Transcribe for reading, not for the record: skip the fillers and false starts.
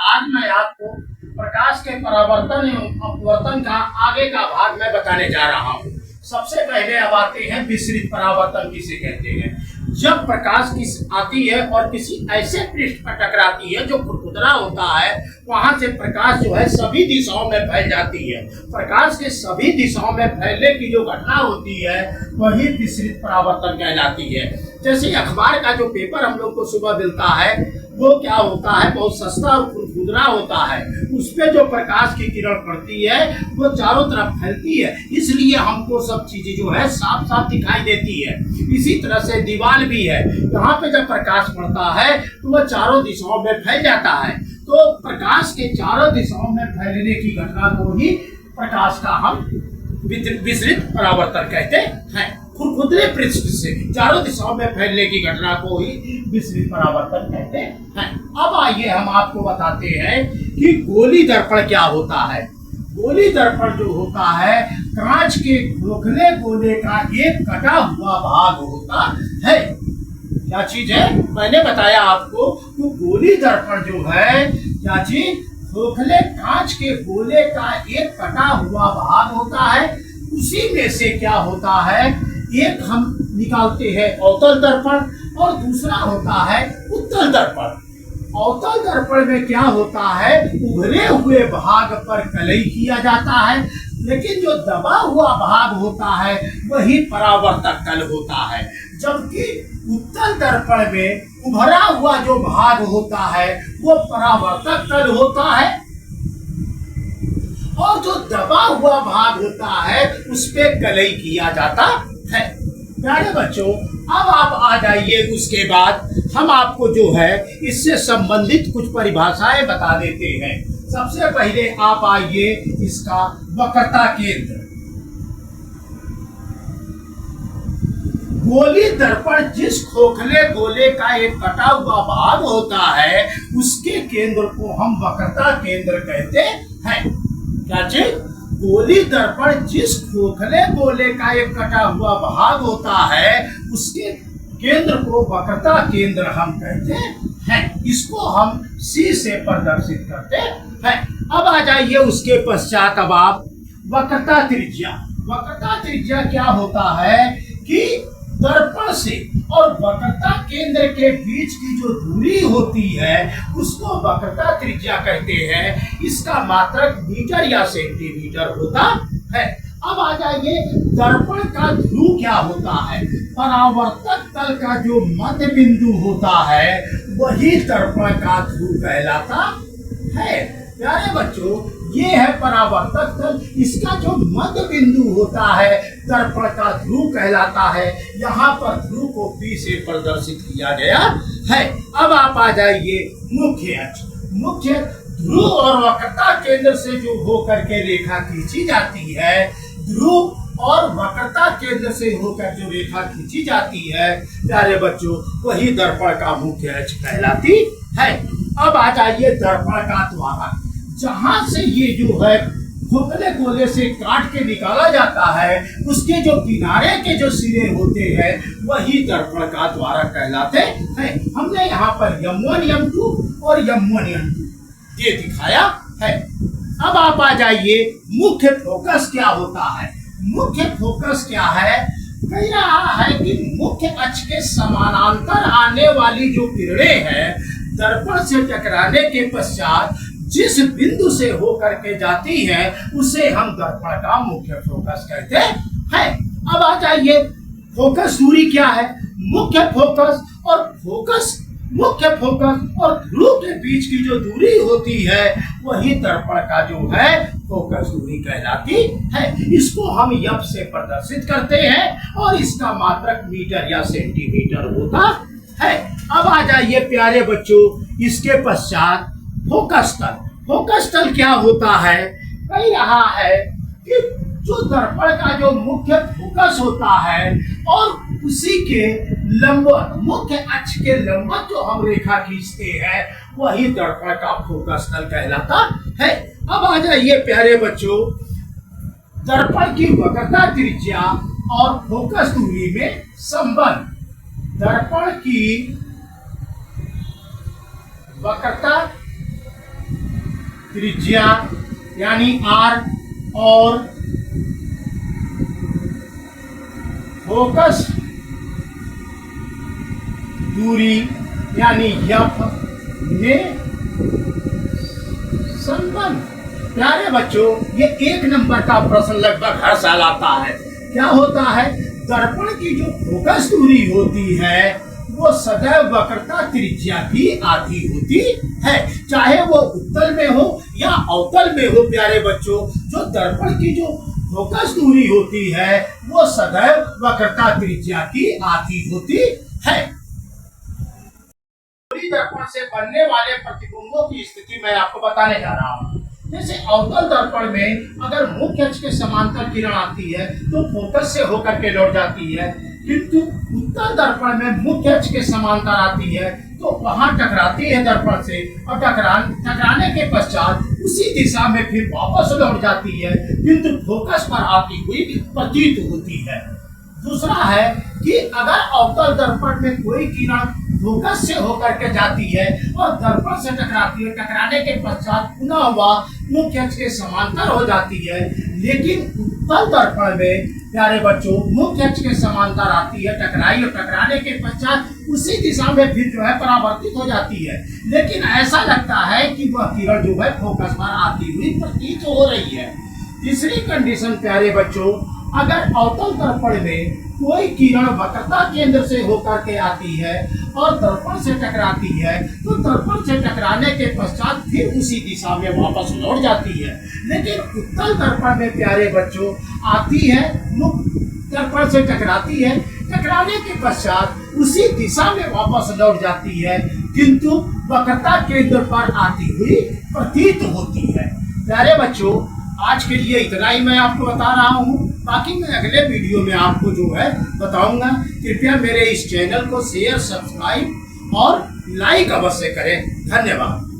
आज मैं आपको प्रकाश के परावर्तन एवं अपवर्तन का आगे का भाग मैं बताने जा रहा हूँ। सबसे पहले अब आते हैं विसरित परावर्तन किसे कहते हैं। जब प्रकाश आती है और किसी ऐसे पृष्ठ पर टकराती है जो खुरखुरा होता है, वहां से प्रकाश जो है सभी दिशाओं में फैल जाती है। प्रकाश के सभी दिशाओं में फैलने की जो घटना होती है वही विसरित परावर्तन कहलाती है। जैसे अखबार का जो पेपर हम लोग को सुबह मिलता है वो क्या होता है, बहुत सस्ता और खुरखुरा होता है। उस पे जो प्रकाश की किरण पड़ती है वो चारों तरफ फैलती है, इसलिए हमको सब चीजें जो है साफ साफ दिखाई देती है। इसी तरह से दीवार भी है, यहाँ पे जब प्रकाश पड़ता है तो वह चारों दिशाओं में फैल जाता है। तो प्रकाश के चारों दिशाओं में फैलने की घटना को ही प्रकाश का हम विसरित परावर्तन कहते हैं। खुरखुरे पृष्ठ से चारों दिशाओं में फैलने की घटना को ही विसरित परावर्तन कहते हैं। अब आइए हम आपको बताते हैं कि गोली दर्पण क्या होता है। गोली दर्पण जो होता है कांच के खोखले गोले का एक कटा हुआ भाग होता है। क्या चीज है, मैंने बताया आपको तो गोली दर्पण जो है क्या चीज, खोखले कांच के गोले का एक कटा हुआ भाग होता है। उसी में से क्या होता है, एक हम निकालते हैं अवतल दर्पण और दूसरा होता है उत्तल दर्पण। अवतल दर्पण में क्या होता है, उभरे हुए भाग पर कलई किया जाता है, लेकिन जो दबा हुआ भाग होता है वही परावर्तक तल होता है। जबकि उत्तल दर्पण में उभरा हुआ जो भाग होता है वो परावर्तक तल होता है और जो दबा हुआ भाग होता है उस पे कलई किया जाता है। प्यारे बच्चों, अब आप आ जाइए, उसके बाद हम आपको जो है इससे संबंधित कुछ परिभाषाएं बता देते हैं। सबसे पहले आप आइए इसका वक्रता केंद्र। गोली दर्पण जिस खोखले गोले का एक कटा हुआ भाग होता है उसके केंद्र को हम वक्रता केंद्र कहते हैं। क्या चीज, गोली दर्पण जिस खोखले गोले का एक कटा हुआ भाग होता है उसके केंद्र को वक्रता केंद्र हम कहते हैं। इसको हम C से प्रदर्शित करते हैं। अब आ जाइए उसके पश्चात अब आप वक्रता त्रिज्या। वक्रता त्रिज्या क्या होता है कि दर्पण से और वक्रता केंद्र के बीच की जो दूरी होती है उसको वक्रता त्रिज्या कहते हैं। इसका मात्रक मीटर या सेंटीमीटर होता है। अब आ जाइए दर्पण का ध्रुव क्या होता है। परावर्तक तल का जो मध्य बिंदु होता है वही दर्पण का ध्रुव कहलाता है। प्यारे बच्चों, ये है परावर्तक तल, इसका जो मध्य बिंदु होता है दर्पण का ध्रुव कहलाता है। यहाँ पर ध्रुव को P से प्रदर्शित किया गया है। अब आप आ जाइए मुख्य अक्ष। मुख्य ध्रुव और वक्रता केंद्र से जो होकर के रेखा खींची जाती है, ध्रुव और वक्रता केंद्र से होकर जो रेखा खींची जाती है प्यारे बच्चों, वही दर्पण का मुख्य अक्ष कहलाती है। अब आ जाइए दर्पण का द्वारा। जहां से ये जो है खोखले गोले से काट के निकाला जाता है उसके जो किनारे के जो सिरे होते हैं वही दर्पण का द्वारा कहलाते हैं। हमने यहाँ पर M1 M2 और M1 M2 ये दिखाया है। अब आप आ जाइए मुख्य फोकस क्या होता है। मुख्य फोकस क्या है, कह रहा है कि मुख्य अक्ष के समानांतर आने वाली जो किरणें हैं दर्पण से टकराने के पश्चात जिस बिंदु से होकर के जाती है उसे हम दर्पण का मुख्य फोकस कहते हैं। अब आ जाइए फोकस दूरी क्या है। मुख्य फोकस मुख्य फोकस और ध्रुव के बीच की जो दूरी होती है वही दर्पण का जो है फोकस दूरी कहलाती है। इसको हम F से प्रदर्शित करते हैं और इसका मात्रक मीटर या सेंटीमीटर होता है। अब आ जाइए प्यारे बच्चों इसके पश्चात फोकस तल। फोकस तल क्या होता है, कह रहा है कि जो दर्पण का जो मुख्य फोकस होता है और उसी के लंबवत मुख्य अक्ष के लंबवत जो हम रेखा खींचते हैं वही दर्पण का फोकस तल कहलाता है। अब आ जाइए प्यारे बच्चों दर्पण की वक्रता त्रिज्या और फोकस दूरी में संबंध। दर्पण की वक्रता त्रिज्या यानी आर और फोकस दूरी यानी एफ में संबंध। प्यारे बच्चों, ये एक नंबर का प्रश्न लगभग हर साल आता है। क्या होता है, दर्पण की जो फोकस दूरी होती है वो सदैव वक्रता त्रिज्या की आधी होती है, चाहे वो उत्तल में हो या अवतल में हो। प्यारे बच्चों, जो दर्पण की जो फोकस दूरी होती है वो सदैव वक्रता त्रिज्या की आधी होती है। दर्पण से बनने वाले प्रतिबिंबों की स्थिति मैं आपको बताने जा रहा हूँ। जैसे अवतल दर्पण में अगर मुख्य अक्ष के समांतर किरण आती है तो फोकस से होकर के लौट जाती है, किंतु उत्तल दर्पण में मुख्य अक्ष के समांतर आती है तो वहां टकराती है दर्पण से और टकराने के पश्चात उसी दिशा में फिर वापस लौट जाती है, किंतु फोकस पर आती हुई प्रतीत होती है। दूसरा है कि अगर अवतल दर्पण में कोई किरण फोकस से होकर के जाती है और दर्पण से टकराती है, टकराने के पश्चात पुनः वह मुख्य अक्ष के समांतर हो जाती है, लेकिन उत्तल दर्पण में प्यारे बच्चों मुख्य अक्ष के समांतर आती है, टकराई और टकराने के पश्चात उसी दिशा में फिर जो है परावर्तित हो जाती है, लेकिन ऐसा लगता है कि वह किरण जो है फोकस पर आती हुई प्रतीत हो रही है। तीसरी कंडीशन प्यारे बच्चों, अगर अवतल दर्पण में कोई किरण वक्रता केंद्र से होकर के आती है और दर्पण से टकराती है तो दर्पण से टकराने के पश्चात फिर उसी दिशा में वापस लौट जाती है, लेकिन उत्तल दर्पण में प्यारे बच्चों आती है, दर्पण से टकराती है, टकराने के पश्चात उसी दिशा में वापस लौट जाती है, किंतु वक्रता केंद्र पर आती हुई प्रतीत होती है। प्यारे बच्चों, आज के लिए इतना ही मैं आपको बता रहा हूँ, बाकी मैं अगले वीडियो में आपको जो है बताऊंगा। कृपया मेरे इस चैनल को शेयर, सब्सक्राइब और लाइक अवश्य करें। धन्यवाद।